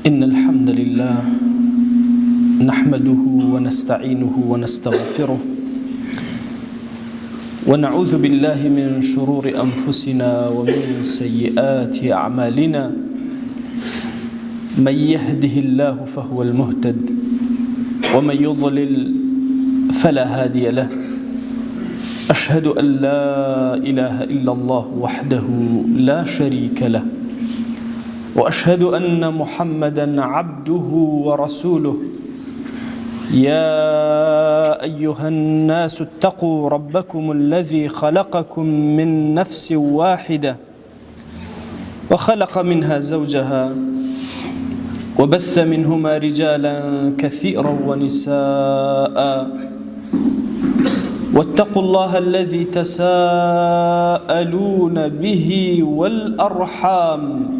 إن الحمد لله نحمده ونستعينه ونستغفره ونعوذ بالله من شرور أنفسنا ومن سيئات أعمالنا من يهده الله فهو المهتد ومن يضلل فلا هادي له أشهد أن لا إله إلا الله وحده لا شريك له وأشهد أن محمدًا عبده ورسوله يا أيها الناس اتقوا ربكم الذي خلقكم من نفس واحدة وخلق منها زوجها وبث منهما رجالا كثيرا ونساء واتقوا الله الذي تساءلون به والأرحام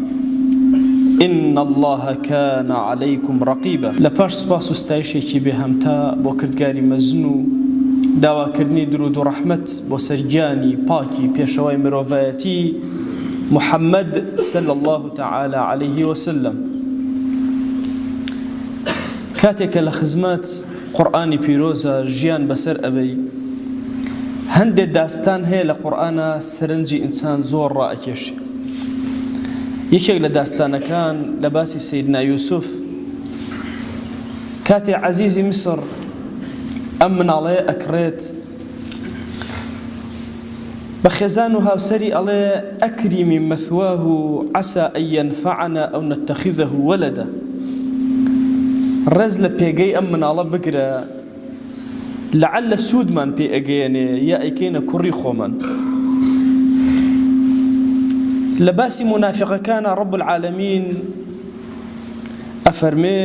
إن الله كان عليكم رقيبا. لپاش سپاس و ستایشێکی بێهەمتا بۆ کردگاری مەزن و داواکردنی درود و ڕەحمەت بۆ سەرگیانی پاکی پێشەوای مرۆڤایەتی محەممەد صلی الله تعالى عليه وسلم. کاتێکە لە خزمەت قورئانی پیرۆزە ژیان بەسەر ئەبەی هەندێک داستان هەیە لە قورئانە سەرنجی ئینسان زۆر ڕائەکێشێ. یەکێک لە داستانەکان لە باسی سەیدنا یوسف کاتێ عەزیزی میسر ئەم مناڵەیە ئەکڕێت بە خێزان و هاوسەری ئەڵێ ئەکریمی مەثواه عەسا ئەن یەنفەعەنا ئەو نەتەخیذەه وەلەدە، ڕێز لە پێگەی ئەم مناڵە بگرە لەعەلە سوودمان پێ ئەگەیەنێ یا ئەیکەینە کوڕی خۆمان. لباسي منافق كان رب العالمين أفرمي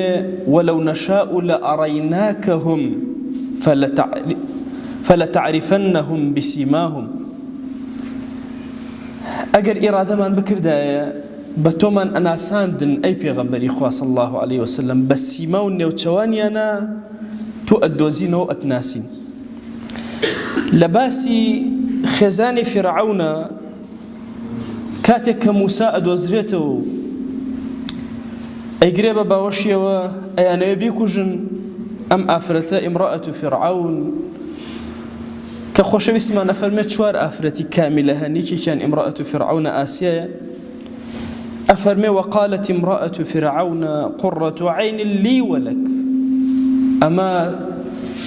ولو نشاء لأريناكهم فلتعرفنهم بسيماهم. أجر إرادة من بكر دايا بتومن أنا ساندن أي بيغمبري خوا صلى الله عليه وسلم بس سيماون نوتشواني أنا تؤدوزين وأتناسين. لباسي خزاني فرعون کاتێک کە موسا ئەدۆزرێتەوە ئەیگرێ بە باوەشیەوە ئەیانەوێ بیکوژن ئەم ئافرەتە ئیمڕەئەت فرعون کە خۆشەویستمان ئەفەرمێت چوار ئافرەتی کامیلە هەنیکێکیان ئیمڕەئەت فرعون ئاسیایە ئەفەرمێ وقالت امرأة فرعون قرة عين لي ولك، ئەمە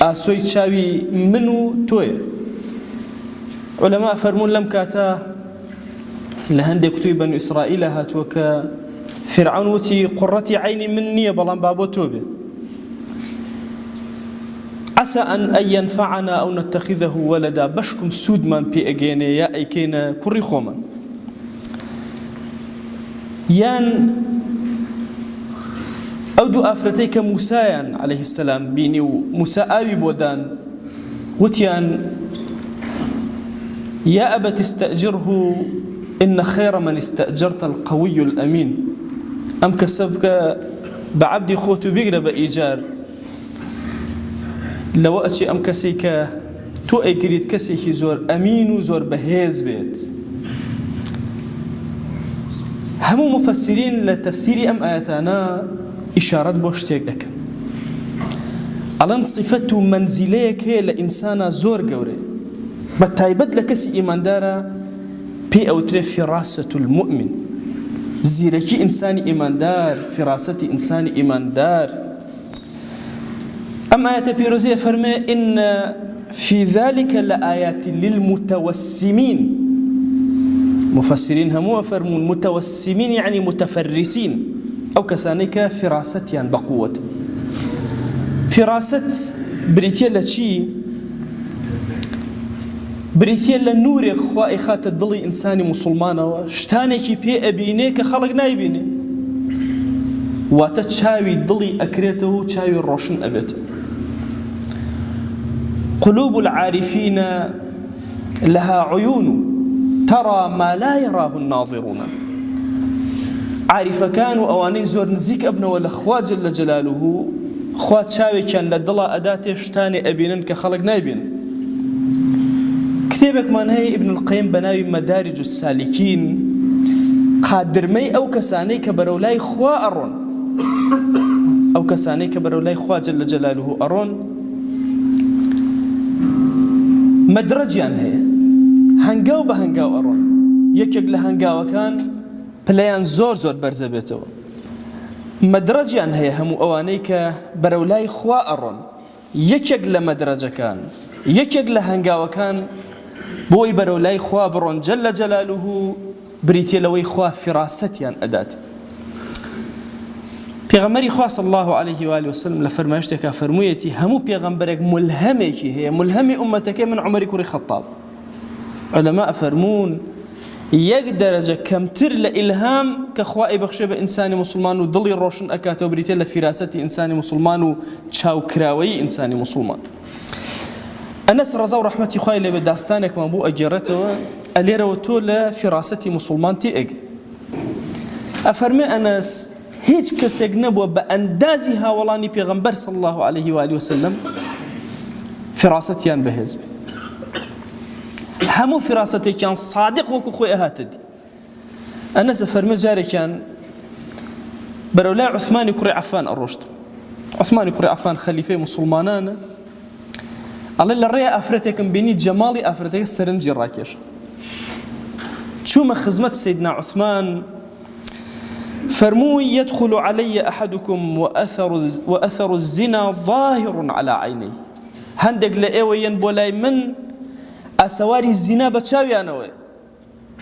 ئاسۆی چاوی من و تۆیە. عولەما ئەفەرمون لەم کاتە لهندێک کتوی بەنو ئیسرائیلە هاتووە کە فرعون وتی قڕەتی عینی من نییە بەڵام با بۆ تۆ بێ. عەسا ئەن یەنفەعەنا ئەو نەتەخیذەه وەلەدا، بەشکم سوودمان پێ ئەگەێنێ یا ئەیکەینە کوڕی خۆمان. یان ئەو دوو ئافرەتەی کە موسایان عەلەیه السەلام بینی و موسا ئاوی بۆ دان وتیان یا ئەبەت استەئجره إن خير من استأجرت القوي الأمين. أم كسبك بعبدي خوتو بيقرا بإيجار لو أتي أم كسيك تو أجريت كسيك زور أمين وزور بهيز بيت. هم مفسرين لتفسير أم آياتنا إشارات بوشتيك لك على صفته منزليك هي لإنسان زور قوري بتايبد لكسي إيمان دارا بي أو تري فراسة المؤمن، زيركي إنساني إيمان دار، فراسة إنساني إيمان دار. أما آيات بيروزية فرمي إن في ذلك لآيات للمتوسمين. مفسرين هم فرمون متوسمين يعني متفرسين أو كسانيك فراسة يعني بقوة. فراسة بريتيا لشي بريتيا لنور خواء خات الضلي إنساني مسلمان شتانيكي بي أبيني كخلق نايبيني واتتشاوي الضلي أكريته تشاوي الروشن أبيته. قلوب العارفين لها عيون ترى ما لا يراه الناظرون. عارف كانوا أواني زور نزيك ابن ولا خوا جل جلاله خوا تشاوي كان لدلا أداتي شتاني أبينن كخلق نايبين. كتابك من هي ابن القيم بناوي مدارج السالكين قادر مي أو كساني كبرولای خوا ئەڕۆن ئەو کەسانەی کە بەرەو لای خوا جەل جەلالوه ئەڕۆن مەدرەجیان هەیە، هەنگاو بە هەنگاو ئەڕۆن. یەکێک لە هەنگاوەکان پلەیان زۆر زۆر بەرزە بێتەوە. مەدرەجیان هەیە هەموو ئەوانەی کە بەرەو لای خوا ئەڕۆن. یەکێک لە مەدرەجەکان، یەکێک لە هەنگاوەکان بۆی بەرەو لای خوا بڕۆن جەل جەلالوه بریتێ لەوەی خوا فیراسەتیان ئەدات. پێغەمبەری خوا صلی الله عليه و آله وسلم لە فەرمایشتێکا فەرموویەتی هەموو پێغەمبەرێک ملهەمێکی هەیە، ملهەمی ئومەتەکەی من عومەری کوڕی خەتاب. عولەما ئەفەرموون یەک دەرەجە کەمتر لە ئیلهام کە خوا ئەیبەخشێ بە ئینسانی موسڵمان و دڵی ڕۆشن ئەکاتەوە بریتێ لە فیراسەتی ئینسانی موسڵمان و چاوکراوەی ئینسانی موسڵمان. ئەنەس ڕەزا و ڕەحمەتی خوای لێ بێ داستانێکمان بۆ ئەگێڕێتەوە، ئەلێرەوە تۆ لە فیراسەتی موسڵمان تێئەگ. ئەفەرمێ ئەنەس هیچ کەسێک نەبووە بە ئەندازی هاوڵانی پێغەمبەر صلی الله عليه و آله وسلم فیراسەتیان بەهێز بێ. هەموو فیراسەتێکیان صادق وەکو خۆی ئەهاتە دی. ئەنەس ئەفەرمێ جارێکیان بەرەو لای عوسمانی کوڕی عەفان ئەڕۆشتم. عوسمانی کوڕی عەفان خەلیفەی موسڵمانانە. ئەڵێ لە ڕێیە ئافرەتێکم بینی جەماڵی ئافرەتێکە سەرنجی ڕاکێشە. چوومە خزمەت سەیدنا عوسمان فرموي يدخل علي أحدكم وأثر الزنا ظاهر على عينيه. هندق لأيوين بولاي من أسواري الزنا بتشاوي أنا وي.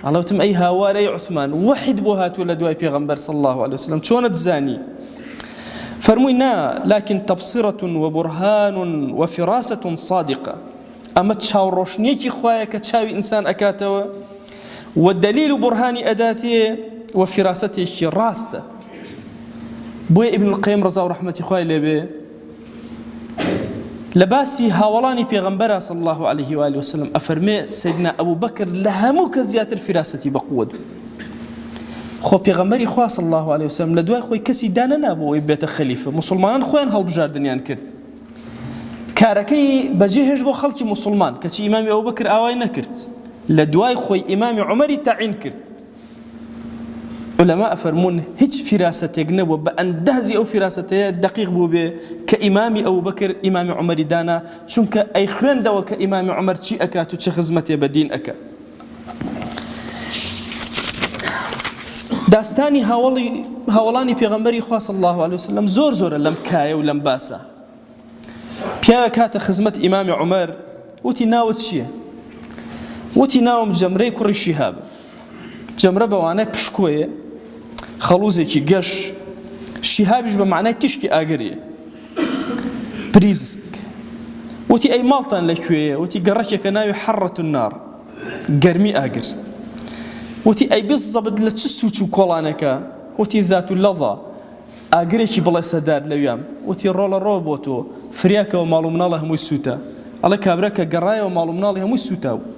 الله تم أي هواري عثمان وحد بوهات ولا دواي بيغمبر صلى الله عليه وسلم شون تزاني. فرموي نا لكن تبصرة وبرهان وفراسة صادقة. أما تشاو روشنيكي خوايا كتشاوي إنسان أكاتوا والدليل برهاني أداتي وفراستێکی ڕاستە. بۆیە ئیبن القەیم ڕەزا و ڕەحمەتی خوای لێ بێ لە باسی هاوڵانی پێغەمبەرە صلی الله عليه و آله وسلم ئەفەرمێ سەیدنا ئەبوو بەکر لە هەموو کەس زیاتر فراسەتی بەقووە بوو. خۆ پێغەمبەری خوا صلی الله عليه وسلم لە دوای خۆی کەسی دانە نابووەوەی بێتە خەلیفە. موسڵمانان خۆیان هەڵبژاردنیان کرد. کارەکەی بەجێ هێشت بۆ خەڵکی موسڵمان کەچی ئیمامی ئەبوو بەکر ئاوای نەکرد، لە دوای خۆی ئیمامی عومەری تەعین کرد. علماء فرمون هیچ فراستێک نەبووە بە ئەندازی ئەو فراستەیە دقیق بوو بێ کە ئیمامی ئەبوو بەکر ئیمامی عومەری دانا، چونکە ئەی خوێندەوە کە ئیمامی عومەر چی ئەکات و چه خزمەتێ بە دین ئەکات. داستانی هاوڵانی پێغەمبەری خوا صلی الله عليه وسلم زۆر زۆرە لەم کایە و لەم باسە. پیاوە کاتە خزمەت ئیمامی عومەر وتی ناوت چییە؟ وتی ناوم جەمرەی کوڕی شیهاب. جەمرە بەوانای پشکۆیە، خەڵوزێکی گەش، شیهابیش بە معنای تیشکی ئاگریە، پریزک. وتی ئەی ماڵتان لەکوێیە؟ وتی گەڕەکێکە ناوی حەڕەت النار، گەرمی ئاگر. وتی ئەی بزەبت لە چ سوچ و کۆڵانەکە؟ وتی ذات اللەظە، ئاگرێکی بڵێ سەدار لەویام. وتی ڕۆڵە ڕۆ بۆ تۆ، فریاکەوە ماڵ و مناڵە هەمووی سووتە. ئەڵێ کابرا کە گەڕایەوە ماڵ و مناڵی هەمووی سووتە بوو.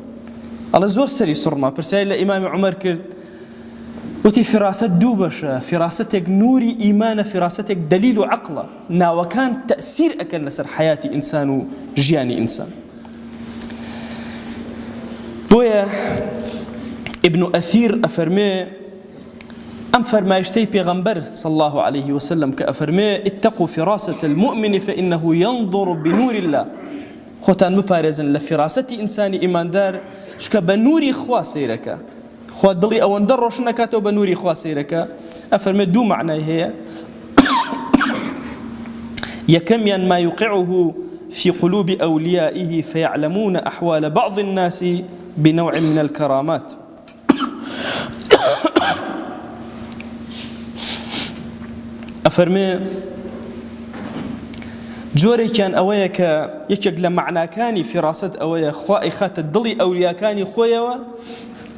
ئەڵێ زۆر سەری سڕما. پرسیاری لە ئیمامی عومەر کرد، وتی فراست دوو بەشە، فراستێک نوری ئیمانە، فراستێک دلیل و عەقڵە. ناوەکان تەئسیر ئەکەن لەسەر حەیاتی ئینسان و ژیانی ئینسان. بۆیە ئیبن ئەثیر ئەفەرمێ ئەم فەرمایشتەی پێغەمبەر صلی الله عليه وسلم کە ئەفەرمێ اتقوا فراسة المؤمن فإنه ينظر بنور الله. خۆتان بپارێزن لە فراسەتی ئینسانی ئیماندار، چکە بە نوری خوا سەیرەکە. خوا دڵی ئەوەندە ڕۆشن نەکاتەوە بە نوری خوا سەیرەکە. ئەفەرمێ دوو معنای هەیە. یەکەمیان ما يوقعه في قلوب أوليائه فيعلمون أحوال بعض الناس بنوع من الكرامات. ئەفەرمێ جۆرێکیان ئەوەیە کە یەکێک لە معناکانی فراست ئەوەیە خوا ئەیخاتە دڵی ئەولیاکانی خۆیەوە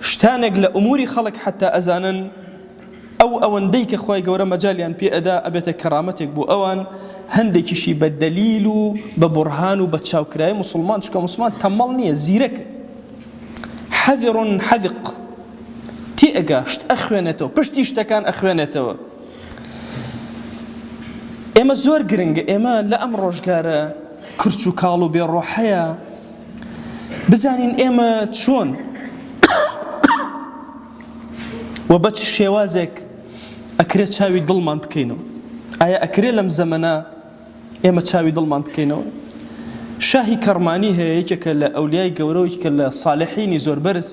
شتانێک لە ئوموری خەڵک حتا ئەزانن ئەو ئەوەندەی کە خوای گەورە مەجالیان پێ ئەدا ئەبێتە کەرامەتێک بۆ ئەوان، هەندێکیشی بە دەلیل و بە بورهان و بە چاوکرای موسڵمان، چونکە موسڵمان تەمەڵ نییە، زیرەکە. حەذر حەذق، تێئەگا شت ئەخوێنێتەوە، پشتی شتەکان ئەخوێنێتەوە. ئێمە زۆر گرنگە ئێمە لە ئەم ڕۆژگارە کرچ و کاڵ و بێڕۆحەیە بزانین ئێمە چۆن و بە چ شێوازێک ئەکرێت چاوی دڵمان بکەینەوە. ئایا ئەکرێ لەم زەمەنە ئێمە چاوی دڵمان بکەینەوە؟ شاهی کەرمانی هەیە، یەکێکە لە ئەولیای گەورە و یەکێکە لە ساڵحینی زۆر بەرز.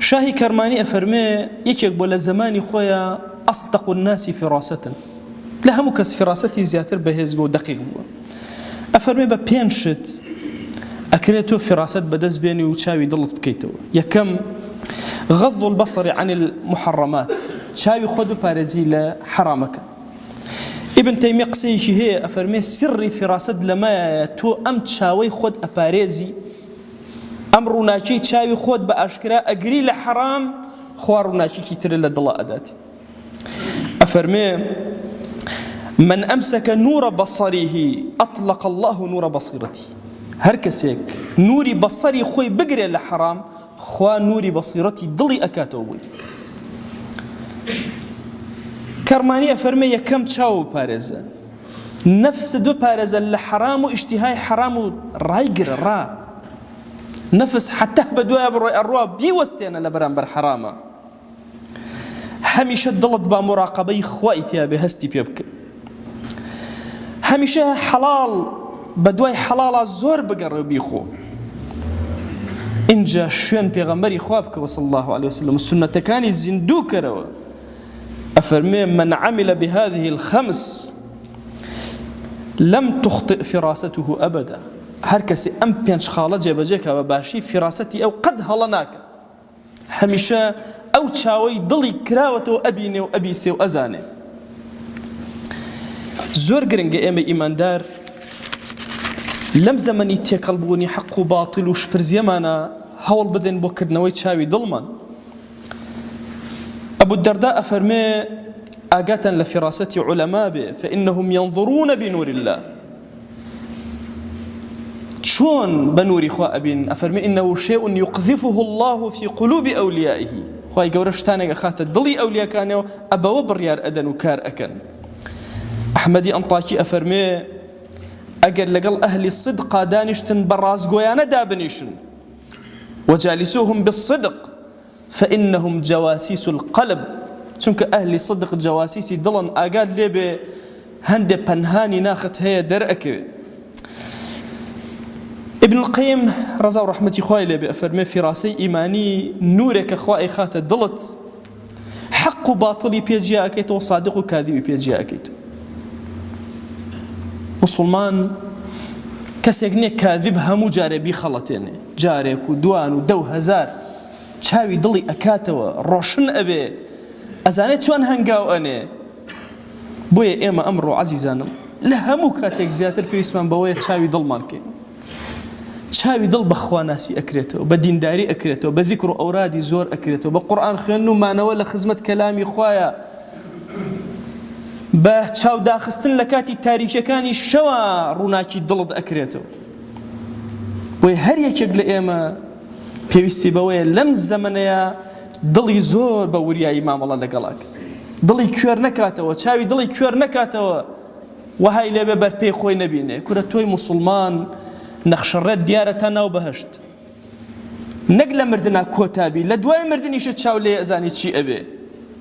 شاهی کەرمانی ئەفەرمێ یەکێک بۆ لە زەمانی خۆیان ئەصدق الناسی فراستن، لە هەموو کەس فراسەتی زیاتر بەهێز بوو و دەقیق بووە. ئەفەرمێ بە 5 شت ئەکرێت تۆ فراست بەدەست بێنی و چاوی دڵت بکەیتەوە. یەکەم غض البصر عن المحرمات، چاوی خۆت بپارێزی لە حرامەکە. ابن تەیمیە قسەیەکی هەیە ئەفەرمێ سری فراست لەمایە تۆ ئەم چاوەی خۆت ئەپارێزی، ئەم ڕووناکیی چاوی خۆت بە ئاشکرا ئەگری لە حرام، خوا ڕووناکیی ترە لە دڵە ئەداتی. ئەفەرمێ من أمسك نور بصره أطلق الله نور بصيرته، هەر کەسێک نوری بەسەری خۆی بگرێ لە حرام، خوا نوری بەسیرەتی دڵی ئەکاتەوە بووی. کەرمانی ئەفەرمێ یەکەم چاو بپارێزە، نەفست بپارێزە لە حرام و ئیشتیهای حرام و ڕایگرە ڕا، نەفس حتە بە دوایە بڕۆی ئەڕوا بیوەستێنە لە بەرامبەر حرامە. هەمیشە دڵت با مراقبەی خوای تیا بێ، هەستی پێ بکە. هەمیشە حەڵاڵ بە دوای حەڵاڵە زۆر بگەڕێ و بیخۆ. اینجا شوێن پێغەمبەری خوا بکەوە صلی الله عليه وسلم، سنەتەکانی زیندوو کەرەوە. ئەفەرمێ من عمل بهذه الخمس لم تخطئ فراسته أبدا، هەر کەسێ ئەم 5 خاڵە جێبەجێکە بە باشی فراسەتی ئەو قەت هەڵە ناکە، هەمیشە ئەو چاوەی دڵی کراوەتەوە ئەبینێ و ئەبیسێ و ئەزانێ. زۆر گرنگە ئێمە ئیماندار لەم زەمەنی تێکەڵبوونی حەق و باتڵ و شپرزیەمانە هەوڵ بدەین بۆ کردنەوەی چاوی دڵمان. ئەبو الدەرداء ئەفەرمێ ئاگاتان لە فیراسەتی عولەما بێ، فإنهم ينظرون بنور الله. چۆن بە نوری خوا ئەبین؟ ئەفەرمێ إنه شيء يقذفه الله في قلوب أوليائه، خوای گەورە شتانێک ئەخاتە دڵی ئەولیاکانەوە، ئەبەوە بڕیار ئەدەن و کار ئەکەن. ئەحمەدی ئەنطاکی ئەفەرمێ ئەگەر لەگەڵ ئەهلی صدقا دانیشتن بە ڕازگۆیانە دابنیشن، وجالسوهم بالصدق فإنهم جواسيس القلب، چونکە ئەهلی صدق جواسیسی دڵن، ئاگات لێبێ هەندێ پەنهانی ناخت هەیە دەرئەکەوێ. ابن القيم ڕەزا و ڕەحمەتی خوای لێبێ ئەفەرمێ فیراسەی ئیمانی نورێکە خوا ئەیخاتە دڵت، حەق و باتڵی پێجیا ئەکەیتەوە، صادق و کاذبی پێجیا ئەکەیتەوە. مسلمان کەسێک نییە کاذب هەموو جارێ بیخەڵەتێنێ، جارێک و دوان و 10,000 چاوی دڵی ئەکاتەوە، ڕۆشن ئەبێ، ئەزانێت چۆن هەنگاو ئەنێ. بۆیە ئێمە ئەمڕۆ عەزیزانم لە هەموو کاتێک زیاتر پێویستمان بەوەیە چاوی دڵمان بکەین. چاوی دڵ بە خواناسی ئەکرێتەوە، بە دینداری ئەکرێتەوە، بە ذیکر و ئەورادی زۆر ئەکرێتەوە، بە قورئان خوێندن و مانەوە لە خزمەت کەلامی خوایە، بە چاوداخستن لە کاتی تاریکیەکانی شەوە ڕووناکی دڵت ئەکرێتەوە. بۆیە هەر یەکێک لە ئێمە پێویستی بەوەیە لەم زەمەنەیە دڵی زۆر بە وریایی مامەڵە لەگەڵاک، دڵی کوێر نەکاتەوە، چاوی دڵی کوێر نەکاتەوە، وهای لێبێ بەرپێی خۆی نەبینێ. کورە تۆی موسڵمان نەخشەڕێت دیارە تا ناو بەهەشت، نەک لە مردنا کۆتابی، لە دوای مردنیشە چاو لێ ئەزانی چی ئەبێ.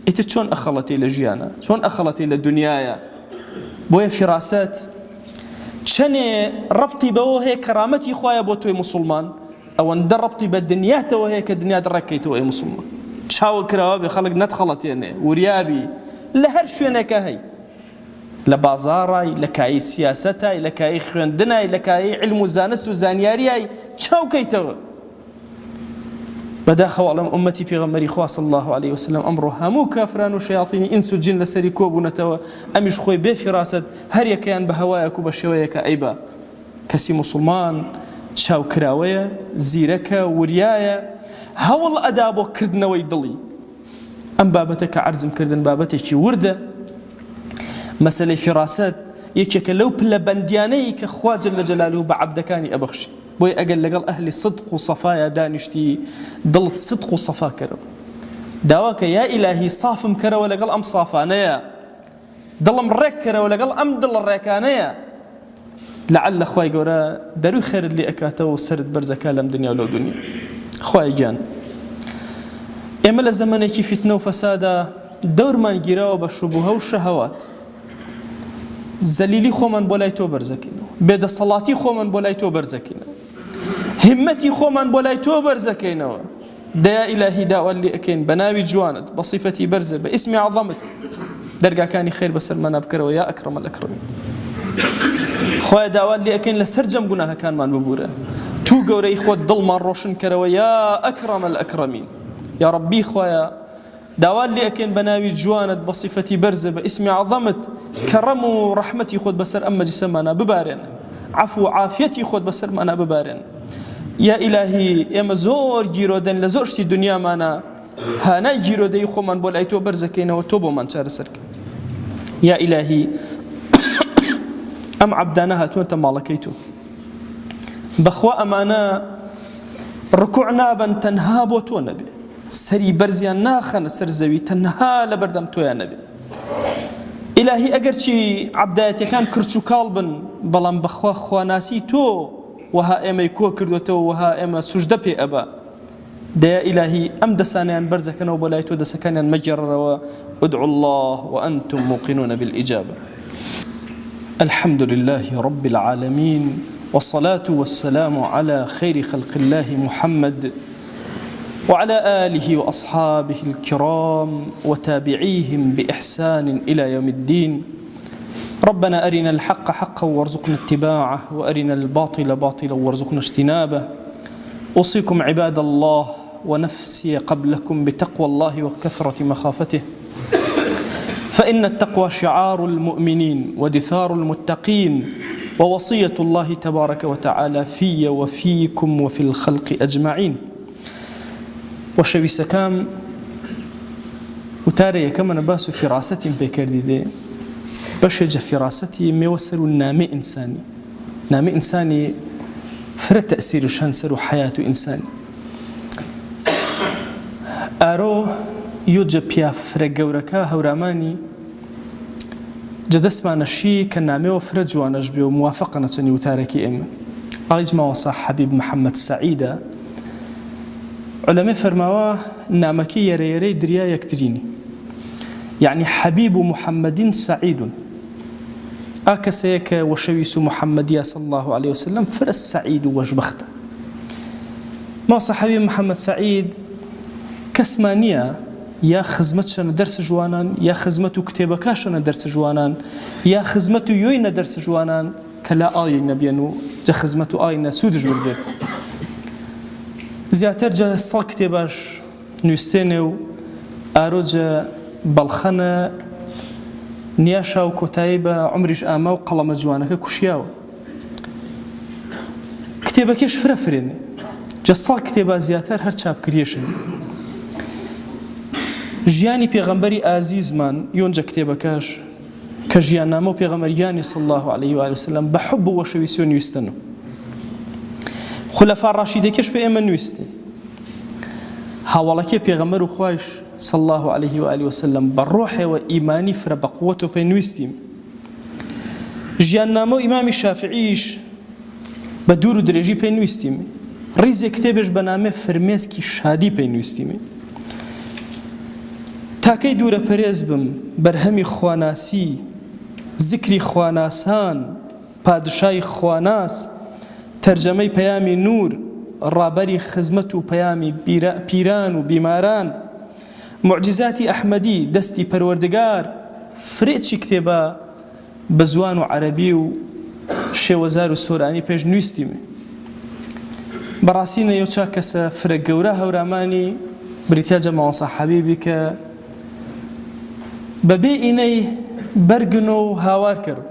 ئیتر چۆن ئەخەڵەتی لە ژیانە، چۆن ئەخەڵەتی لە دنیاە. بۆیە فیراست چەنێ ڕەبتی بەوە هەیە کەرامەتی خوایە بۆ تۆی موسڵمان، ئەوەندە ڕەبتی بە دنیاتەوە هەیە کە دنیات ڕێککەیتەوە ئەی موسڵمان. چاوە کراوە بێ خەڵک نەتخەڵەتێنێ، وریابی لە هەر شوێنێکە هەی، لە بازاڕای، لە کایی سیاسەتای، لە کایی خوێندنای، لە کایی علم و زانست و زانیاریای چاوکەیتەوە. بەداخەوە ئومەتی پێغەمبەری خوا صلی الله عليه وسلم ئەمڕۆ هەموو کافران و شەیاطینی ئینس و جین لەسەری کۆبوونەتەوە، ئەمیش خۆی بێ فیراست هەر یەکەیان بە هەوایەک و بە شێوەیەکە ئەیبا کەسی موسڵمان چاوکراوەیە، زیرەکە، وریایە، هەوڵ ئەدا بۆ کردنەوەی دڵی. ئەم بابەتە کە عەرزم کردن بابەتێکی وردە. مەسەلەی فیراست یەکێکە لەو پلە بەندیانەی کە خوا جەل جەلالوه بە عەبدەکانی ئەبەخشی. بۆی ئەگەر لەگەڵ ئەهلی صدق و سەفایە دانیشتی، دڵت صدق و سەفا کەرەوە، داواکە یا ئیلاهی سافم کەرەوە لەگەڵ ئەم سافانەیە، دڵم ڕێک کەرەوە لەگەڵ ئەم دڵ ڕێکانەیە، لەعەل خوای گەورە دەروی خێرت لێ ئەکاتەوە و سەرت بەرزەکە لەم دنیا و لەو دنیا. خوای گیان ئێمە لە زەمانێکی فتنە و فەسادە دەورمان گیراوە بە شوبوهە و شەهەوات، زەلیلی خۆمان بۆ لای تۆ بەرزەکەینەوە، بێدەسەڵاتی خۆمان بۆ لای تۆ بەرزەکەینەوە، همەتی خۆمان بۆ لای تۆ بەرزەکەینەوە. دەیا ئیلاهی داوات لێ ئەکەین بە ناوی جوانت، بە صیفەتی بەرزە، بە ئیسمی عەظەمت، دەرگاکانی خێر بەسەرمانە بکەرەوە یا ئەکرەمە الئەکرەمین. خۆی داوات لێ ئەکەین لەسەر جەم گوناهەکانمان ببورە، تو گەورەی خۆت دڵمان ڕۆشن کەرەوە یا ئەکرەمە الئەکرەمین. یا ڕەبی خۆیە داوات لێ ئەکەین بە ناوی جوانت، بە صیفەتی بەرزە، بە ئیسمی عەظەمت، کەڕەم و ڕەحمەتی خۆت بەسەر ئەم مەجلیسەمانە ببارێن، عەفو و عافیەتی خۆت بەسەرمانە ببارێن. یا ئیلاهی ئێمە زۆر گیرۆدەن لە زۆر شتی دنیامانە، هانای گیرۆدەی خۆمان بۆ لای تۆ بەرزەکەینەوە، تۆ بۆمان چارەسەرکە. یا ئیلاهی ئەم عەبدانە هاتوونەتە ماڵەکەی تۆ، بەخوا ئەمانە ڕکوع نابن تەنها بۆ تۆ نەبێ، سەری بەرزیان ناخەنە سەر زەوی تەنها لە بەردەم تۆیان نەبێ. ئیلاهی ئەگەرچی عەبدایەتیەکان کرچ و کاڵ بن، بەڵام بەخوا خواناسی تۆ وها ئێمەی کۆ کردوێتەوە، وها ئێمە سوژدە پێ ئەبا. دەیا ئیلاهی ئەم دەسانیان بەرزەکەنەوە بۆ لای تۆ، دەسەکانیان مەگێڕەوە. ادعوا الله وأنتم موقنون بالإجابة. الحمد لله رب العالمين، والصلاة والسلام على خير خلق الله محمد وعلى آله وأصحابه الكرام وتابعيهم بإحسان إلى يوم الدين. ربنا أرنا الحق حقا وارزقنا اتباعه، وأرنا الباطل باطلا وارزقنا اجتنابه. أوصيكم عباد الله ونفسي قبلكم بتقوى الله وكثرة مخافته، فإن التقوى شعار المؤمنين ودثار المتقين، ووصية الله تبارك وتعالى في وفيكم وفي الخلق أجمعين. وشوي سكام وتاري كما نباس فراسة بكردي بشجة فراستي ميوسر نامي إنساني، نامي إنساني فرد تأثير شانسر وحياة إنساني. أرو يوجب يا فرق جوركا هوراماني جدس ما نشي كنامي وفرج ونجبي وموافقة نتني وتاركي إما أجمع ما وصح حبيب محمد سعيدة علماء فرماواه نامكي يري دريا يكتريني، يعني حبيب محمد سعيد أكسيك وشويس محمدية صلى الله عليه وسلم فرس سعيد وجبخته. ما صحابي محمد سعيد كسمانية يا خزمتشنا درس جوانان، يا خزمته كتابكاشنا درس جوانان، يا خزمته يوينا درس جوانان، كلا آي نبيانو جا خزمته آينا سود جول بيت زياتر جا صال كتاباش نوستينيو أروجا بلخنا نیاشا و کۆتایی بە عمریش ئاما و قەڵەمە جوانەکە کوشیاوە. کتێبەکەش فرەفرێنێ، جە ساڵ کتێبە زیاتر هەر چاپکرێشن. ژیانی پێغەمبەری ئازیزمان یۆنجە کتێبەکەش کە ژیاننامە و پێغەمبەریانی صلی الله عليه و وسلم بە حوب و وەشەویستی نوویستن. خولەفا ڕاشیدەکەش پێ ئێمە نوویستن. هاوڵەکەی پێغەمبەر و خوایش صلى الله عليه وآله وسلم بالروح وإيماني فربقوته بينوستيم. جيانامو إمام الشافعيش بدور درجي بينوستيم. ريز كتابش بنامه فرميسكي شادي بينوستيم. تاكي دورة بريزبم برهمي خواناسي ذكري خواناسان پادشاي خواناس ترجمي بيامي نور رابري خزمتو بيامي بيران وبيماران معجزاتی ئەحمەدی دەستی پەروەردگار فرێکی کتێبە بە زوان و عەرەبی و شێوەزار و سۆرانی پێش نوویستیمێ. بەڕاستی نەیەوچا کەسە فرە گەورە هەورامانی بریتیاجە ماوەسا حەبیبی کە بەبێ ئینەی بەرگن و هاوار کرد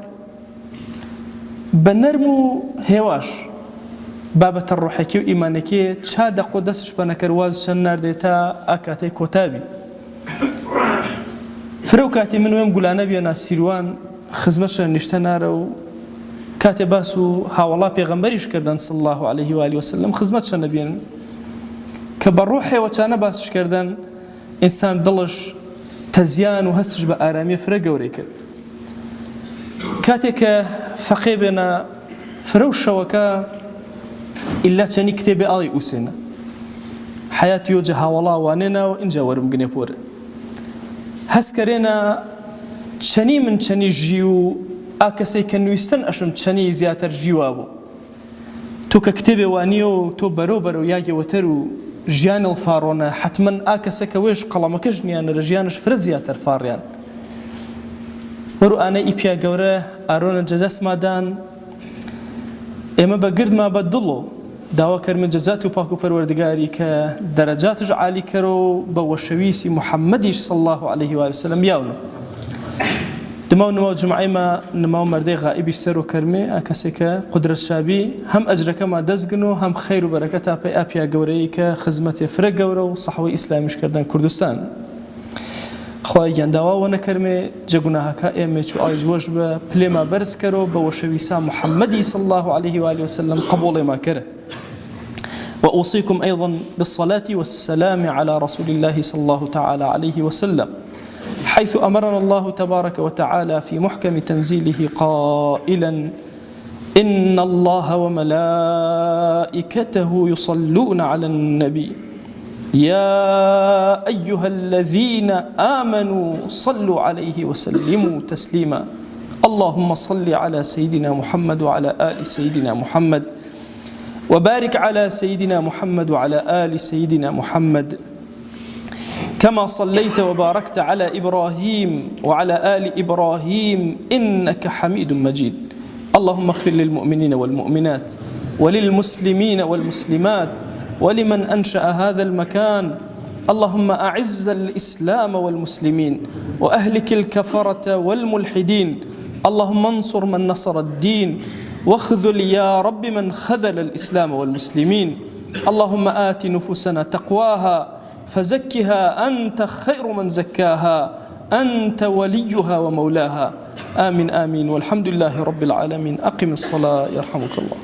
بە نەرم و هێواش بابەتە ڕۆحێکی و ئیمانێکی چا دەق و دەستش بە نەکەرواز چەند ناردێتە ئاکاتەی کۆتابی. فرە و کاتی من وێم گولانە بێنە سیروان خزمەتشە نیشتە نارە و کاتێ باس و هاوڵا پێغەمبەریش کردن صلی الله عليه و آله وسلم خزمەتشە نەبێنن کە بە ڕۆحێوە چانە باسش کردن ئینسان دڵش تەزیان و هەستش بە ئارامی فرە گەورەی کرد. کاتێک کە فەقێ بێنە فرە و شەوەکە إلا چەنی کتێبێ ئاڵی ئووسێنە حیاتی وجه هاوڵا وانێنەوە ئینجا وەرم گنێ پۆرە هەسکەرێنە چەنی من چەنی ژی و ئاکەسەی کە نوویستن ئەشم چەنی زیاتر ژیوا بوو تۆ کە کتێبێ وانیە و تۆ بەرەو یاگەوەتەر و ژیان ئەڵفاڕۆنە حتمما ئاکەسەکە وێش قەڵەمەکەش نیانە لە ژیانش فرە زیاتر فاڕیان وەرو ئانەی ئیپیا گەورە ئارۆنە جەزەسمادان ئێمە بە گردما بە دڵۆ داوا کەرمە جەزات و پاک و پەروەردگاری کە دەرەجاتش عالی کەرەوە بە وەشەویسی محەممەدیش صلی الله عليه وسلم یاونە دما و نما جمعەیمە نما و مەردەی غائبی سەر و کەرمێ ئاکەسێکە قودرەت شابی هەم ئەجرەکەما دەستگن و هەم خەیر و بەرەکەت پێی ئاپیا گەورەی کە خزمەتێ فرە گەورە و سەحوەی ئیسلامیش کردن کوردستان خوای گیانداوا نەکەرمێ جەگوناهەکە ئێمێ و ئایجوەش بە پلێما بەرز کەرەوە بە وەشەویسا محەممەدی صلی الله عليه وآله وسلم قبولێما کەرە وأوصيكم أيضا بالصلاة والسلام على رسول الله صلى الله تعالى عليه وسلم حيث أمرنا الله تبارك وتعالى في محكم تنزيله قائلا إن الله وملائكته يصلون على النبي يا أيها الذين آمنوا صلوا عليه وسلموا تسليما اللهم صل على سيدنا محمد وعلى آل سيدنا محمد وبارك على سيدنا محمد وعلى آل سيدنا محمد كما صليت وباركت على إبراهيم وعلى آل إبراهيم إنك حميد مجيد اللهم اغفر للمؤمنين والمؤمنات وللمسلمين والمسلمات ولمن أنشأ هذا المكان اللهم أعز الإسلام والمسلمين وأهلك الكفرة والملحدين اللهم انصر من نصر الدين واخذل يا رب من خذل الإسلام والمسلمين اللهم آت نفوسنا تقواها فزكها أنت خير من زكاها أنت وليها ومولاها آمين آمين والحمد لله رب العالمين أقم الصلاة يرحمك الله